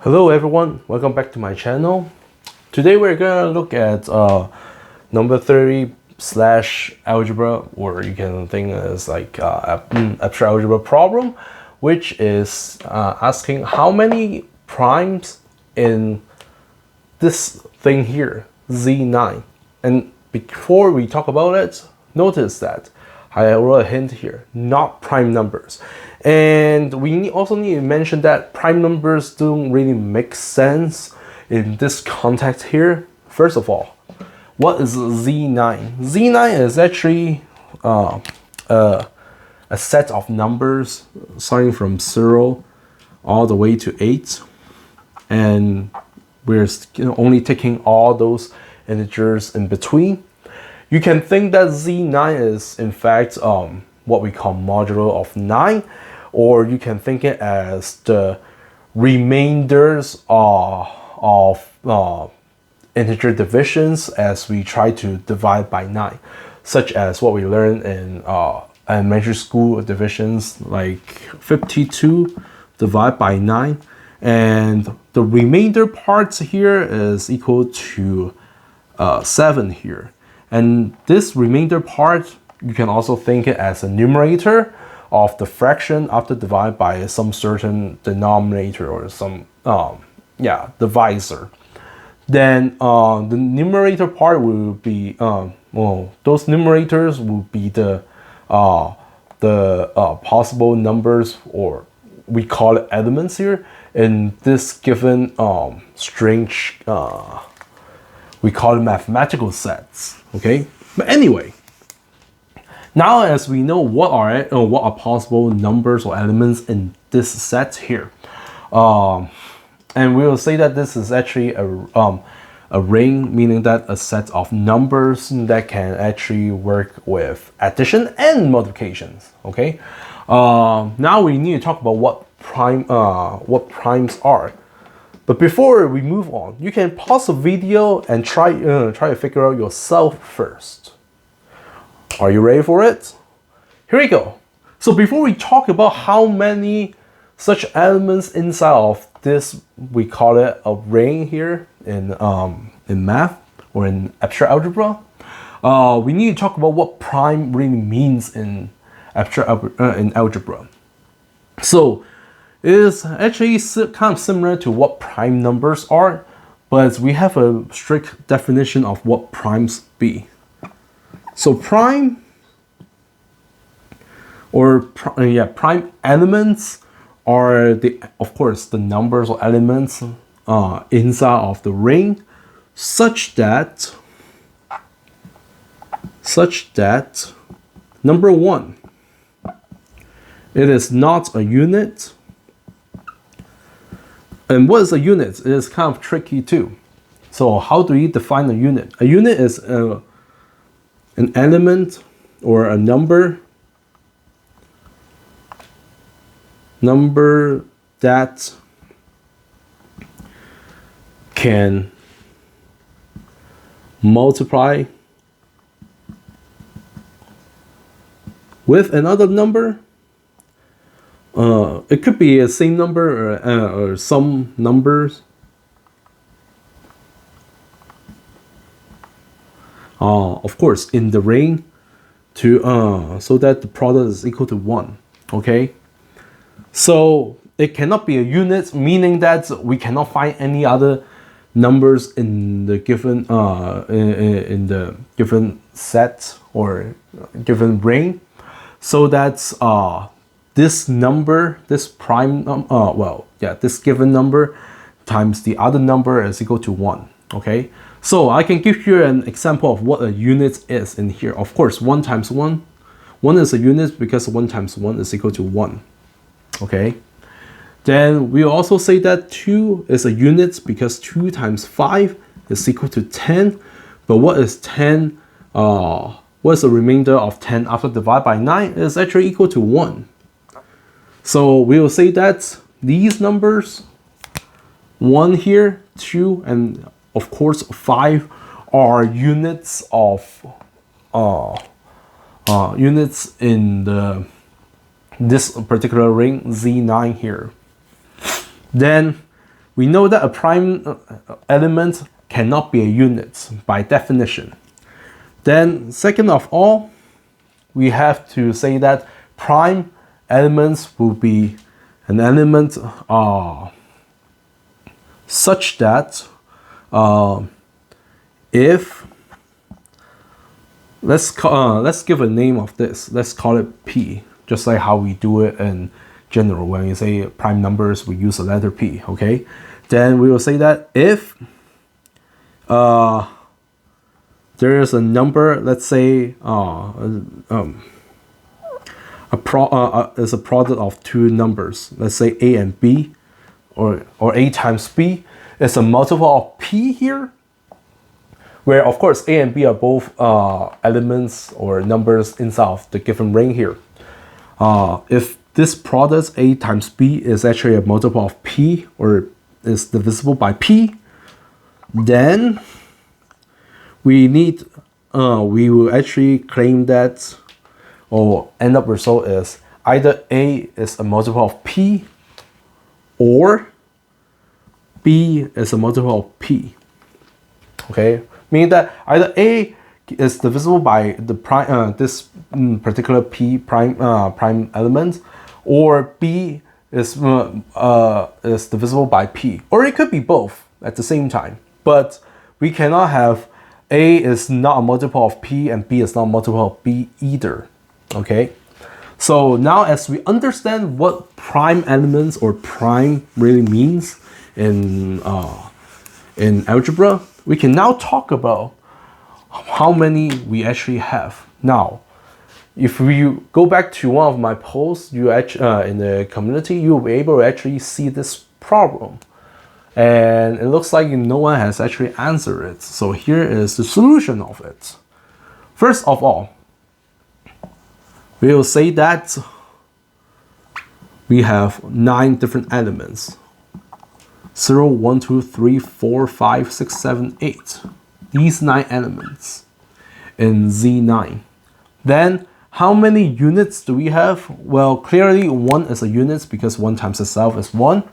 Hello everyone, welcome back to my channel. Today we're gonna look at number 30 slash algebra, or you can think as like abstract algebra problem, which is asking how many primes in this thing here, Z9. And before we talk about it, notice that I wrote a hint here, not prime numbers. And we also need to mention that prime numbers don't really make sense in this context here. First of all, what is Z9? Z9 is actually a set of numbers starting from 0 all the way to 8. And we're only taking all those integers in between. You can think that Z9 is in fact what we call modulo of 9, or you can think it as the remainders of integer divisions as we try to divide by 9, such as what we learned in elementary school divisions like 52 divided by 9, and the remainder parts here is equal to 7 here. And this remainder part, you can also think it as a numerator of the fraction after divided by some certain denominator or some divisor. Then the numerator part will be those numerators will be the possible numbers, or we call it elements here in this given string. We call it mathematical sets. Okay, but anyway, now as we know what are possible numbers or elements in this set here, and we will say that this is actually a ring, meaning that a set of numbers that can actually work with addition and multiplications. Okay, now we need to talk about what primes are. But before we move on, you can pause the video and try to figure out yourself first. Are you ready for it? Here we go. So before we talk about how many such elements inside of this, we call it a ring here in math or in abstract algebra, we need to talk about what prime really means in algebra. So it is actually kind of similar to what prime numbers are, but we have a strict definition of what primes be. So prime elements are of course the numbers or elements inside of the ring, such that number 1, it is not a unit. And what is a unit? It is kind of tricky too. So how do you define a unit? A unit is an element or a number that can multiply with another number. It could be a same number or some numbers. Of course, in the ring, so that the product is equal to 1. Okay, so it cannot be a unit, meaning that we cannot find any other numbers in the given in the given set or given ring, so that's this number, this prime this given number times the other number is equal to 1. Okay, so I can give you an example of what a unit is in here. Of course, 1 times 1 is a unit because 1 times 1 is equal to 1. Okay, then we also say that 2 is a unit because 2 times 5 is equal to 10. But what is 10? What is the remainder of 10 after divided by 9? It is actually equal to 1. So we will say that these numbers, 1 here, 2, and of course 5, are units of units in this particular ring Z9 here. Then we know that a prime element cannot be a unit by definition. Then second of all, we have to say that prime elements will be an element such that if let's give a name of this. Let's call it P, just like how we do it in general. When we say prime numbers, we use the letter P, okay? Then we will say that if there is a number, let's say is a product of two numbers, let's say A and B, or A times B is a multiple of P here, where of course A and B are both elements or numbers inside of the given ring here. If this product A times B is actually a multiple of P, or is divisible by P, then we will actually claim that, or end up result is either A is a multiple of P or B is a multiple of P. Okay, meaning that either A is divisible by the prime this particular P prime element, or B is divisible by P, or it could be both at the same time. But we cannot have A is not a multiple of P and B is not a multiple of B either. Okay, so now as we understand what prime elements or prime really means in algebra, we can now talk about how many we actually have. Now, if we go back to one of my posts in the community, you'll be able to actually see this problem. And it looks like no one has actually answered it. So here is the solution of it. First of all, we will say that we have 9 different elements. 0, 1, 2, 3, 4, 5, 6, 7, 8. These 9 elements in Z9. Then how many units do we have? Well, clearly 1 is a unit because 1 times itself is 1.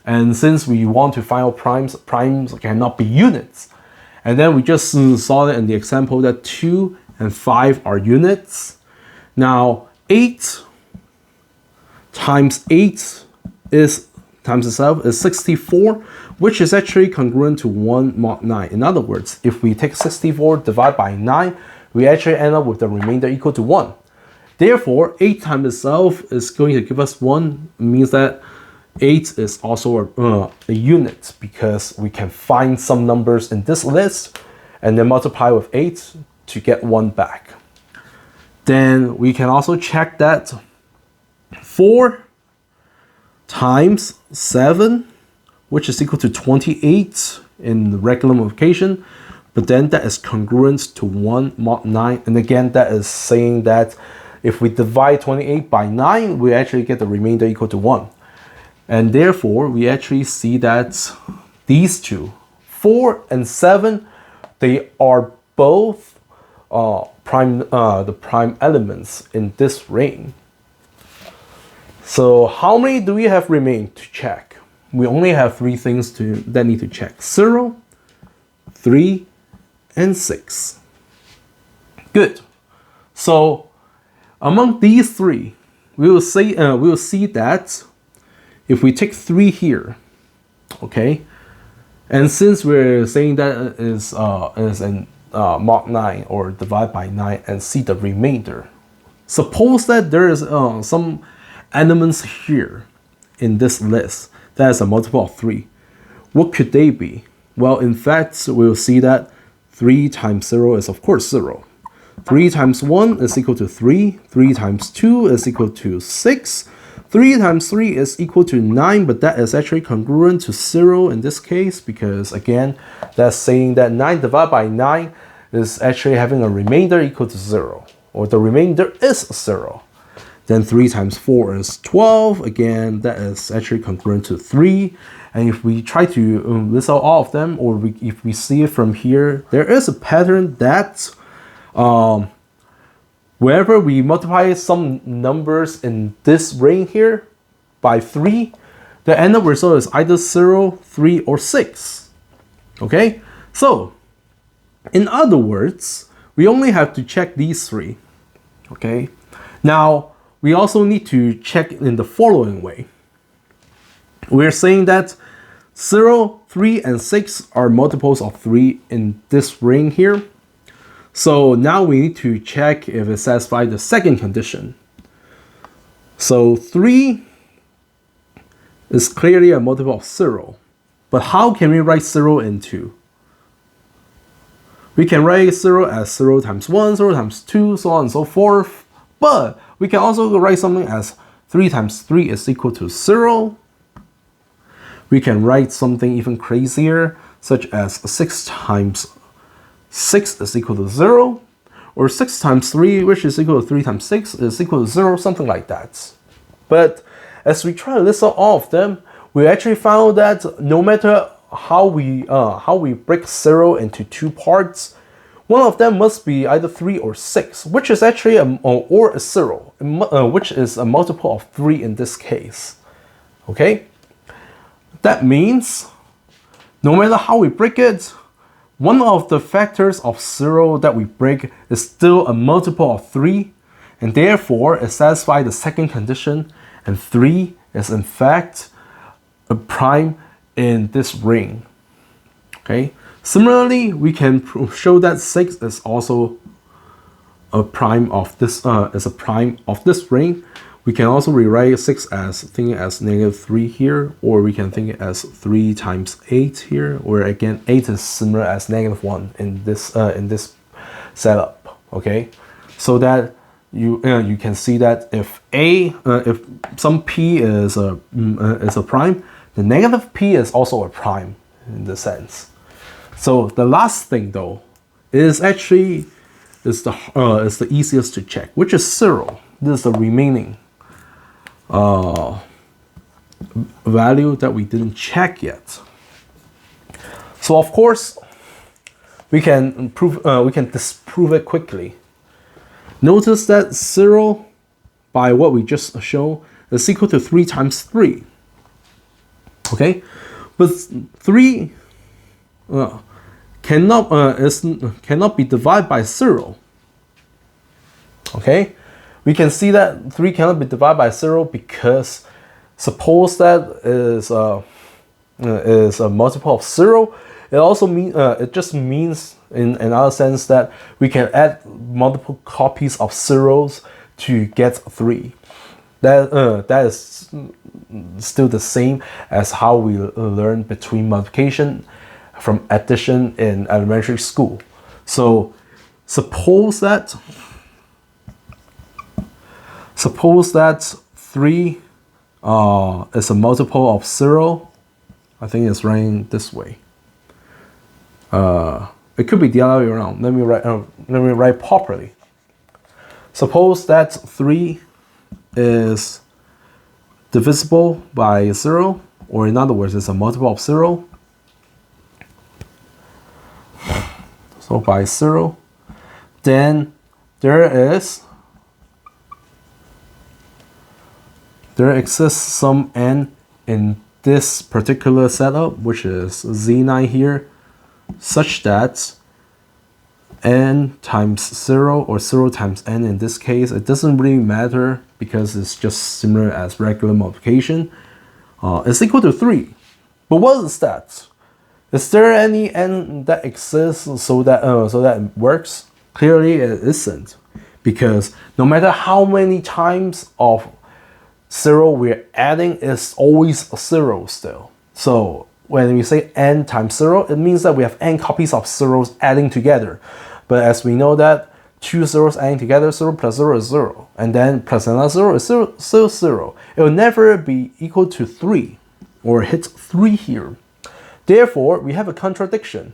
And since we want to find out primes cannot be units. And then we just saw it in the example that 2 and 5 are units. Now 8 times 8 times itself is 64, which is actually congruent to 1 mod 9. In other words, if we take 64 divided by 9, we actually end up with the remainder equal to 1. Therefore, 8 times itself is going to give us 1. It means that 8 is also a unit, because we can find some numbers in this list and then multiply with 8 to get 1 back. Then we can also check that 4 times 7, which is equal to 28 in the regular multiplication, but then that is congruent to 1 mod 9. And again, that is saying that if we divide 28 by 9, we actually get the remainder equal to 1. And therefore, we actually see that these two, 4 and 7, they are both the prime elements in this ring. So how many do we have remaining to check? We only have 3 things that need to check: 0, 3, and 6. Good. So among these 3, we will see that if we take 3 here, okay, and since we're saying that is in mod 9 or divide by 9 and see the remainder, suppose that there is some elements here in this list that is a multiple of 3. What could they be? Well, in fact, we'll see that 3 times 0 is of course 0. 3 times 1 is equal to 3. 3 times 2 is equal to 6. 3 times 3 is equal to 9, but that is actually congruent to 0 in this case, because again, that's saying that 9 divided by 9 is actually having a remainder equal to 0, or the remainder is 0. Then 3 times 4 is 12. Again, that is actually congruent to 3. And if we try to list out all of them, or if we see it from here, there is a pattern that wherever we multiply some numbers in this ring here by 3, the end up result is either 0, 3, or 6. Okay? So, in other words, we only have to check these three. Okay? Now, we also need to check in the following way. We're saying that 0, 3, and 6 are multiples of 3 in this ring here. So now we need to check if it satisfies the second condition. So 3 is clearly a multiple of 0. But how can we write 0 in 2? We can write 0 as 0 times 1, 0 times 2, so on and so forth. But we can also write something as 3 times 3 is equal to 0. We can write something even crazier, such as 6 times 6 is equal to 0. Or 6 times 3, which is equal to 3 times 6, is equal to 0, something like that. But as we try to list out all of them, we actually found that no matter how we break 0 into two parts, one of them must be either 3 or 6, which is actually or a 0, which is a multiple of 3 in this case. Okay? That means no matter how we break it, one of the factors of 0 that we break is still a multiple of 3, and therefore it satisfies the second condition, and 3 is in fact a prime in this ring. Okay. Similarly, we can show that 6 is also a prime of this ring. We can also rewrite 6 as thinking as -3 here, or we can think it as 3 times 8 here, where again 8 is similar as -1 in this setup. Okay, so that you can see that if if some p is a prime, the negative p is also a prime in the sense. So the last thing though is actually is the easiest to check, which is 0. This is the remaining value that we didn't check yet. So of course we can disprove it quickly. Notice that 0 by what we just showed is equal to 3 times 3. Okay, but 3 cannot be divided by 0. Okay, we can see that 3 cannot be divided by 0 because suppose that is a multiple of 0. It also just means in another sense that we can add multiple copies of zeros to get 3. That is still the same as how we learn between multiplication from addition in elementary school. So suppose that 3 is a multiple of 0. I think it's writing this way. It could be the other way around. Let me write properly. Suppose that 3 is divisible by 0, or in other words, it's a multiple of 0. So by 0, then there exists some n in this particular setup, which is z9 here, such that n times 0 or 0 times n in this case, it doesn't really matter because it's just similar as regular multiplication, is equal to 3. But what is that? Is there any n that exists so that it works? Clearly it isn't, because no matter how many times of 0 we're adding, it's always a 0 still. So when we say n times 0, it means that we have n copies of zeros adding together. But as we know that 2 zeros adding together, 0 plus 0 is 0. And then plus another 0 is still 0. It will never be equal to 3 or hit 3 here. Therefore, we have a contradiction.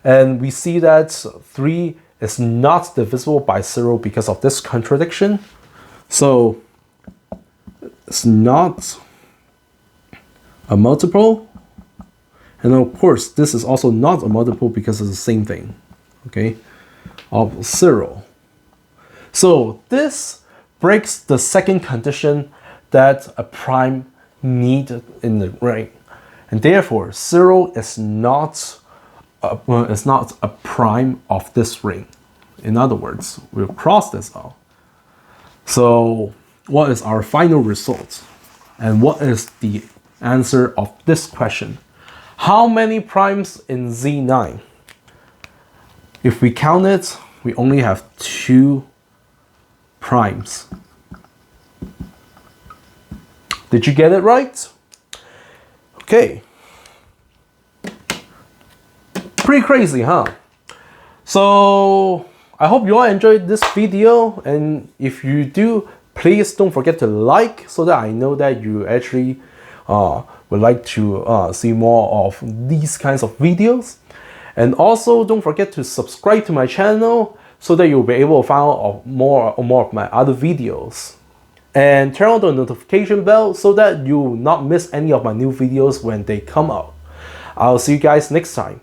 And we see that 3 is not divisible by 0 because of this contradiction. So it's not a multiple. And of course, this is also not a multiple because it's the same thing, okay, of 0. So this breaks the second condition that a prime needed in the ring, and therefore 0 is not a prime of this ring. In other words, we'll cross this out. So what is our final result? And what is the answer of this question? How many primes in Z9? If we count it, we only have 2 primes. Did you get it right? Okay. Pretty crazy, huh? So I hope you all enjoyed this video, and if you do, please don't forget to like so that I know that you actually would like to see more of these kinds of videos. And also don't forget to subscribe to my channel so that you'll be able to find out more of my other videos. And turn on the notification bell so that you will not miss any of my new videos when they come out. I'll see you guys next time.